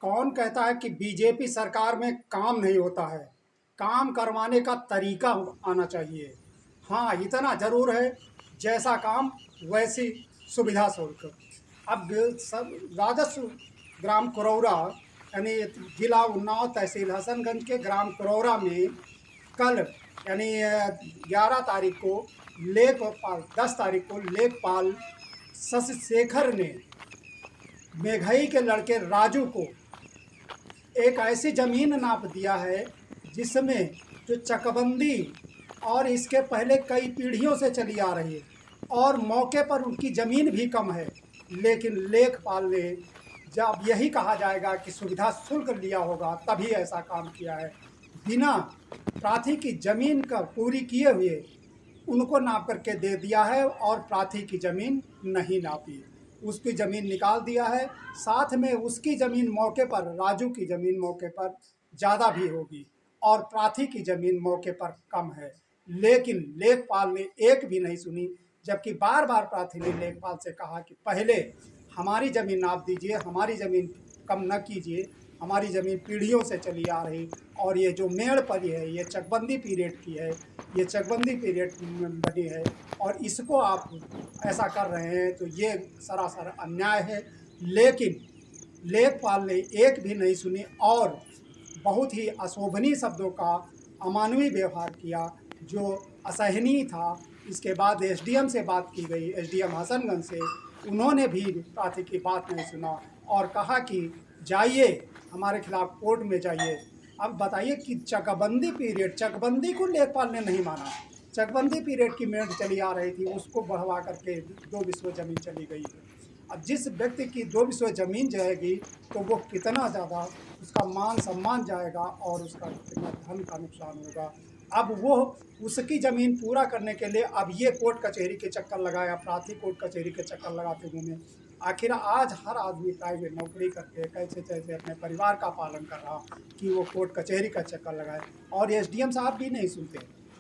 कौन कहता है कि बीजेपी सरकार में काम नहीं होता है? काम करवाने का तरीका आना चाहिए। हाँ, इतना ज़रूर है, जैसा काम वैसी सुविधा शुल्क। अब सब राजस्व ग्राम कुरौरा यानी जिला उन्नाव तहसील हसनगंज के ग्राम कुरौरा में कल यानी 11 तारीख को लेखपाल 10 तारीख को लेखपाल शशि शेखर ने मेघई के लड़के राजू को एक ऐसी ज़मीन नाप दिया है जिसमें जो चकबंदी और इसके पहले कई पीढ़ियों से चली आ रही है और मौके पर उनकी ज़मीन भी कम है, लेकिन लेखपाल ने जब यही कहा जाएगा कि सुविधा शुल्क लिया होगा तभी ऐसा काम किया है। बिना प्राथी की ज़मीन का पूरी किए हुए उनको नाप करके दे दिया है और प्राथी की ज़मीन नहीं नापी, उसकी ज़मीन निकाल दिया है। साथ में उसकी ज़मीन मौके पर, राजू की ज़मीन मौके पर ज़्यादा भी होगी और प्राथी की ज़मीन मौके पर कम है, लेकिन लेखपाल ने एक भी नहीं सुनी। जबकि बार बार प्राथी ने लेखपाल से कहा कि पहले हमारी ज़मीन नाप दीजिए, हमारी ज़मीन कम न कीजिए, हमारी ज़मीन पीढ़ियों से चली आ रही और ये जो मेड़ पड़ी है ये चकबंदी पीरियड की है, ये चकबंदी पीरियड में बनी है और इसको आप ऐसा कर रहे हैं तो ये सरासर अन्याय है। लेकिन लेखपाल ने एक भी नहीं सुनी और बहुत ही अशोभनीय शब्दों का अमानवीय व्यवहार किया जो असहनीय था। इसके बाद एसडीएम से बात की गई, एसडीएम हसनगंज से, उन्होंने भी प्रार्थी की बात नहीं सुना और कहा कि जाइए हमारे खिलाफ कोर्ट में जाइए। अब बताइए कि चकबंदी पीरियड, चकबंदी को लेखपाल ने नहीं माना। चकबंदी पीरियड की मेड़ चली आ रही थी, उसको बढ़वा करके 2 बिस्वा ज़मीन चली गई है। अब जिस व्यक्ति की 2 बिस्वा ज़मीन जाएगी तो वो कितना ज़्यादा उसका मान सम्मान जाएगा और उसका कितना धन का नुकसान होगा। अब वो उसकी ज़मीन पूरा करने के लिए अब ये कोर्ट कचहरी के चक्कर लगाया, प्रार्थी कोर्ट कचहरी के चक्कर लगाते घूमे। आखिर आज हर आदमी प्राइवेट नौकरी करके कैसे कैसे अपने परिवार का पालन कर रहा कि वो कोर्ट कचहरी का चक्कर लगाए और एसडीएम साहब भी नहीं सुनते।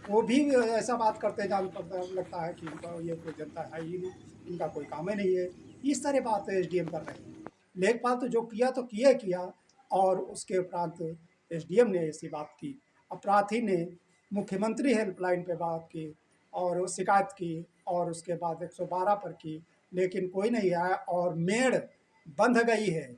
वो भी ऐसा बात करते जान पड़ता लगता है कि ये कोई जनता है ही नहीं, इनका कोई काम ही नहीं है। इस तरह बात एसडीएम कर रहे हैं। लेखपाल तो जो किया तो किया और उसके उपरांत एसडीएम ने ऐसी बात की। अपराधी ने मुख्यमंत्री हेल्पलाइन पे बात की और शिकायत की और उसके बाद 112 पर की, लेकिन कोई नहीं आया और मेड़ बंध गई है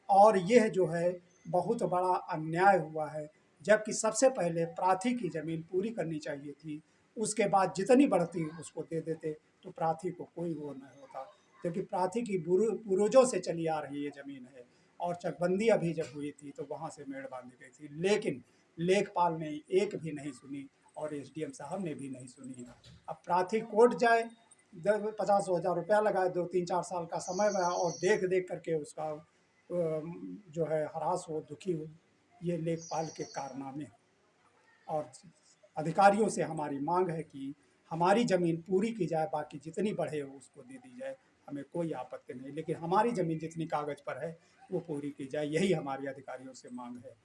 और यह जो है बहुत बड़ा अन्याय हुआ है। जबकि सबसे पहले प्रार्थी की ज़मीन पूरी करनी चाहिए थी, उसके बाद जितनी बढ़ती उसको दे देते तो प्रार्थी को कोई वो नहीं होता, क्योंकि प्रार्थी की पूर्वजों से चली आ रही ये ज़मीन है और चकबंदी अभी जब हुई थी तो वहाँ से मेड़ बांधी गई थी, लेकिन लेखपाल ने एक भी नहीं सुनी और एसडीएम साहब ने भी नहीं सुनी। अब प्रार्थी कोर्ट जाए, 50,000 रुपया लगाए, 2-3-4 साल का समय लगा और देख देख करके उसका जो है हरास हो, दुखी हो, ये लेखपाल के कारनामे हैं। और अधिकारियों से हमारी मांग है कि हमारी ज़मीन पूरी की जाए, बाकी जितनी बढ़े हो उसको दे दी जाए, हमें कोई आपत्ति नहीं, लेकिन हमारी ज़मीन जितनी कागज़ पर है वो पूरी की जाए, यही हमारी अधिकारियों से मांग है।